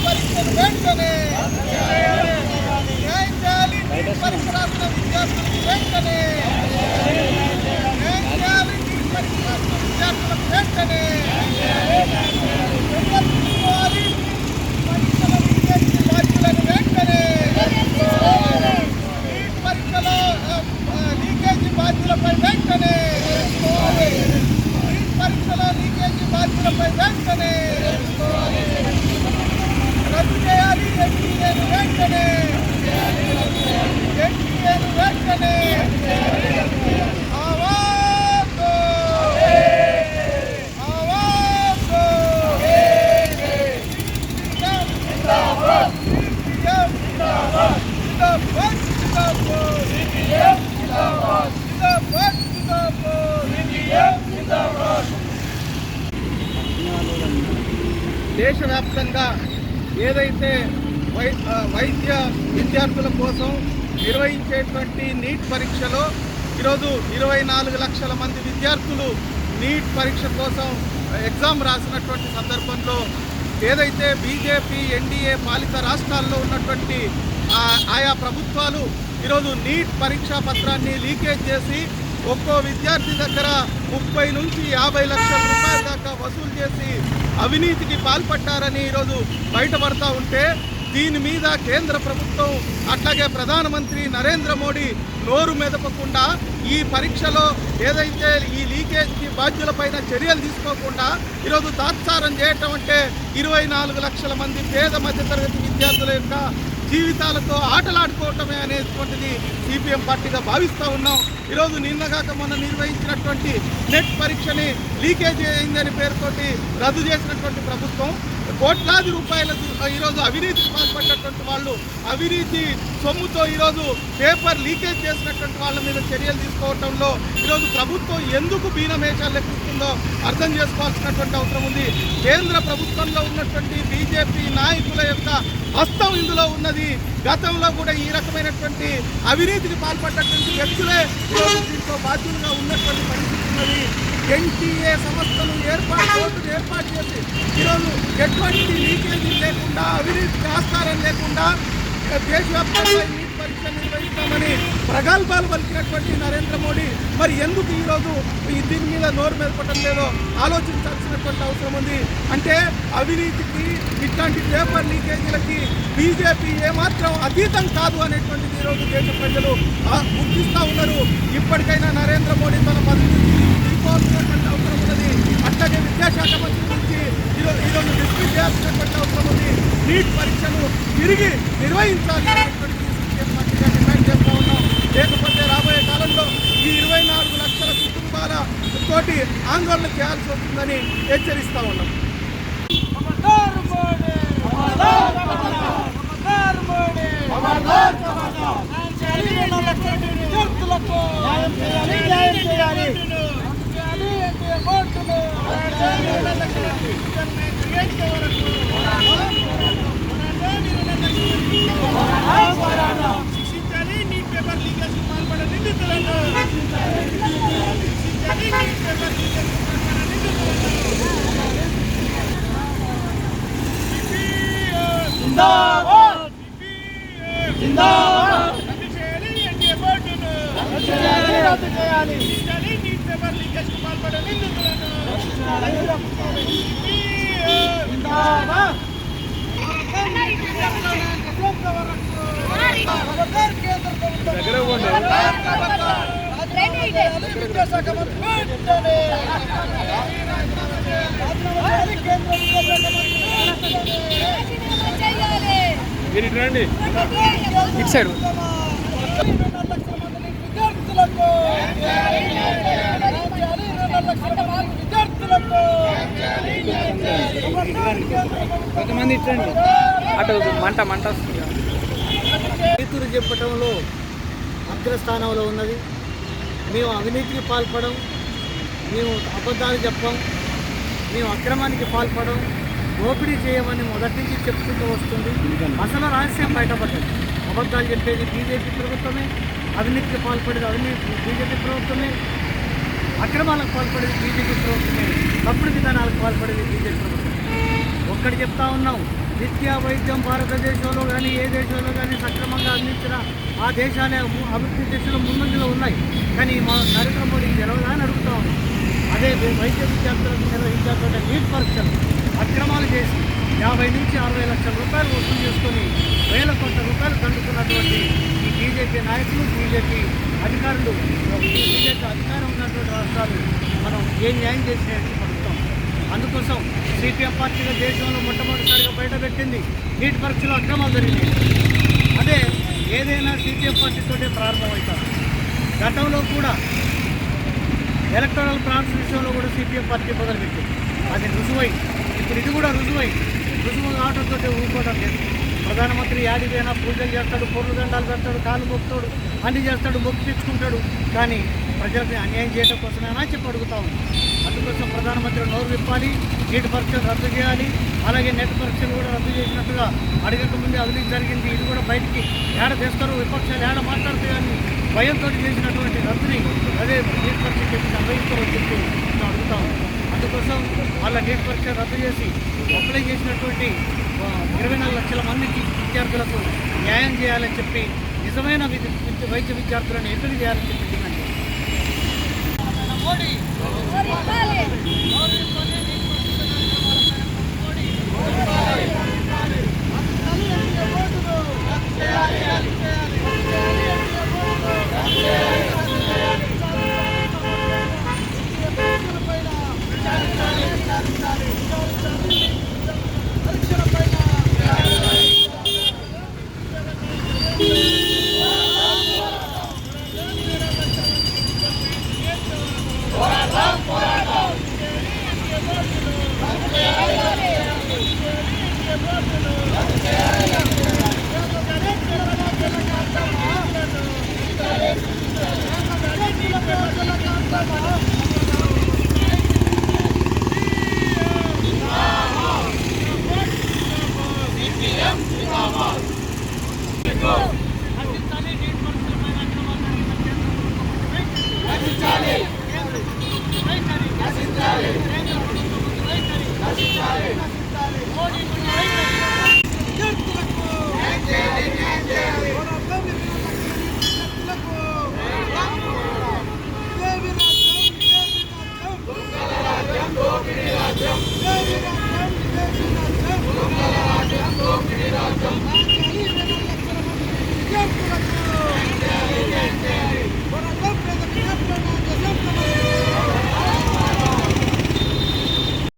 పరీక్షలు వెంటనే న్యాయం చేయాలి. నీట్ పరీక్ష రాసిన విద్యార్థులకు వెంటనే న్యాయం చేయాలి. నీట్ పరీక్ష రాసిన విద్యార్థులకు వెంటనే తీసుకోవాలి. పరీక్షల లీకేజీ బాధ్యులను వెంటనే నీట్ పరీక్షలో లీకేజీ బాధ్యులపై వెంటనే నీట్ పరీక్షలో లీకేజీ బాధ్యులపై వెంటనే రద్దు చేయాలి. ఎన్టీఏను వెంటనే దేశవ్యాప్తంగా ఏదైతే వైద్య విద్యార్థుల కోసం నిర్వహించేటువంటి నీట్ పరీక్షలో ఈరోజు 24 లక్షల మంది విద్యార్థులు నీట్ పరీక్ష కోసం ఎగ్జామ్ రాసినటువంటి సందర్భంలో ఏదైతే బీజేపీ ఎన్డీఏ పాలిత రాష్ట్రాల్లో ఉన్నటువంటి ఆయా ప్రభుత్వాలు ఈరోజు నీట్ పరీక్షా పత్రాన్ని లీకేజ్ చేసి ఒక్కో విద్యార్థి దగ్గర 30 నుంచి 50 లక్షల రూపాయల దాకా వసూలు చేసి అవినీతికి పాల్పడ్డారని ఈరోజు బయటపడతా ఉంటే దీని మీద కేంద్ర ప్రభుత్వం అట్లాగే ప్రధానమంత్రి నరేంద్ర మోడీ నోరు మెదపకుండా ఈ పరీక్షలో ఏదైతే ఈ లీకేజ్కి బాధ్యులపైన చర్యలు తీసుకోకుండా ఈరోజు తాత్సారం చేయటం అంటే 24 లక్షల మంది పేద మధ్యతరగతి విద్యార్థుల యొక్క జీవితాలతో ఆటలాడుకోవటమే అనేటువంటిది సిపిఎం పార్టీగా భావిస్తూ ఉన్నాం. ఈరోజు నిన్నగాక మొన్న నిర్వహించినటువంటి నెట్ పరీక్షని లీకేజ్ అయిందని పేరుతోటి రద్దు చేసినటువంటి ప్రభుత్వం కోట్లాది రూపాయల ఈరోజు అవినీతికి పాల్పడినటువంటి వాళ్ళు అవినీతి సొమ్ముతో ఈరోజు పేపర్ లీకేజ్ చేసినటువంటి వాళ్ళ మీద చర్యలు తీసుకోవడంలో ఈరోజు ప్రభుత్వం ఎందుకు బీనమేషాలు లెక్కిస్తుందో అర్థం చేసుకోవాల్సినటువంటి అవసరం ఉంది. కేంద్ర ప్రభుత్వంలో ఉన్నటువంటి బీజేపీ నాయకుల యొక్క హస్తం ఇందులో ఉన్నది. గతంలో కూడా ఈ రకమైనటువంటి అవినీతికి పాల్పడినటువంటి వ్యక్తులే ఈరోజు దీంట్లో బాధ్యులుగా ఉన్నటువంటి పరిస్థితి ఉన్నది. ఎన్టీఏ సంస్థను ఏర్పాటు చేసి ఈరోజు ఎటువంటి లీకేజీ లేకుండా అవినీతికి ఆస్కారం లేకుండా దేశవ్యాప్తంగా నీట్ పరీక్ష నిర్వహిస్తామని ప్రగల్భాలు పలికినటువంటి నరేంద్ర మోడీ మరి ఎందుకు ఈరోజు దీని మీద నోరు మెదపటం లేదో ఆలోచించాల్సినటువంటి అవసరం ఉంది. అంటే అవినీతికి ఇట్లాంటి పేపర్ లీకేజీలకి బీజేపీ ఏమాత్రం అతీతం కాదు అనేటువంటిది ఈరోజు దేశ ప్రజలు గుర్తిస్తూ ఉన్నారు. ఇప్పటికైనా నరేంద్ర మోడీ తన పదవిని తీసుకోవాల్సినటువంటి అవసరం ఉన్నది. అట్లాగే విద్యాశాఖ మంత్రి నుంచి ఈరోజు డిస్మిస్ చేయాల్సినటువంటి అవసరం ఉంది. నీట్ పరీక్షను తిరిగి నిర్వహించాలి అనేటువంటి డిమాండ్ చేస్తూ ఉన్నాం. లేకపోతే రాబోయే కాలంలో ఈ 24 లక్షల కుటుంబాలతోటి ఆందోళన చేయాల్సి వస్తుందని హెచ్చరిస్తూ ఉన్నాం. ఇటు సైడ్ కొంతమంది ఇట్లండి అటు మంట వస్తుంది. రైతులు చెప్పటంలో అగ్రస్థానంలో ఉన్నది. మేము అవినీతికి పాల్పడం, మేము అబద్ధాలు చెప్పం, మేము అక్రమానికి పాల్పడం, దోపిడీ చేయమని మొదటి నుంచి చెప్పుకుంటూ వస్తుంది. అసలు రహస్యం బయటపడ్డది. అబద్ధాలు చెప్పేది బీజేపీ ప్రభుత్వమే, అవినీతికి పాల్పడేది బీజేపీ ప్రభుత్వమే, అక్రమాలకు పాల్పడేది బీజేపీ ప్రభుత్వమే, తప్పుడు విధానాలకు పాల్పడేది బీజేపీ ప్రభుత్వం. ఒక్కటి చెప్తా ఉన్నాం, విద్యా వైద్యం భారతదేశంలో కానీ ఏ దేశంలో కానీ సక్రమంగా అందించిన ఆ దేశాలే అభివృద్ధి దిశలో ముందంజలో ఉన్నాయి. కానీ మా నరేంద్ర మోడీకి తెలవదా అని అడుగుతా ఉన్నాం. అదే వైద్య విద్యార్థులకు నిర్వహించాల్సిన నీట్ పరీక్షలు అక్రమాలు చేసి 50 నుంచి 60 లక్షల రూపాయలు వసూలు చేసుకొని వేల కోట్ల రూపాయలు దండుకున్నటువంటి ఈ బీజేపీ నాయకులు, బీజేపీ అధికారులు, బీజేపీ అధికారం ఉన్నటువంటి రాష్ట్రాలు మనం ఏ న్యాయం చేసినట్టు పడుతాం. అందుకోసం సిపిఎం పార్టీగా దేశంలో మొట్టమొదటిసారిగా బయటపెట్టింది నీట్ పరీక్షలో అక్రమాలు జరిగినాయి. అదే ఏదైనా సిపిఎం పార్టీతోటే ప్రారంభమవుతారు. గతంలో కూడా ఎలక్టోరల్ ప్రాంట్స్ విషయంలో కూడా సిపిఎం పార్టీ మొదలుపెట్టింది. అది రుజువైంది. ఇప్పుడు ఇది కూడా రుజువు కావడంతో ఊరుకోవడం లేదు. ప్రధానమంత్రి యాడికైనా పూజలు చేస్తాడు, పొర్లు దండాలు పెడతాడు, కాళ్ళు మొక్కుతాడు, అన్ని చేస్తాడు, మొక్కు తెచ్చుకుంటాడు. కానీ ప్రజలకు అన్యాయం చేయడం కోసమేనా చెప్పి అడుగుతా ఉంది. అందుకోసం ప్రధానమంత్రి నోరు విప్పాలి, నీటి పరీక్షలు రద్దు చేయాలి. అలాగే నెట్ పరీక్షలు కూడా రద్దు చేసినట్టుగా అడగక ముందే అవినీతి జరిగింది. ఇది కూడా బయటికి ఏడ తెస్తారు, విపక్షాలు ఏడ మాట్లాడుతాయని భయంతో చేసినటువంటి రద్దుని అదే నీటి పరీక్ష చెప్పి అన్వయిస్తామని చెప్పి మేము అడుగుతాము. అందుకోసం వాళ్ళ నీటి పరీక్ష రద్దు చేసి అప్లై చేసినటువంటి 24 లక్షల మందికి విద్యార్థులకు న్యాయం చేయాలని చెప్పి నిజమైన వైద్య విద్యార్థులను ఎంపిక చేయాలని చెప్పి డిమాండ్ చేస్తాం. మోడీ రాజ్యం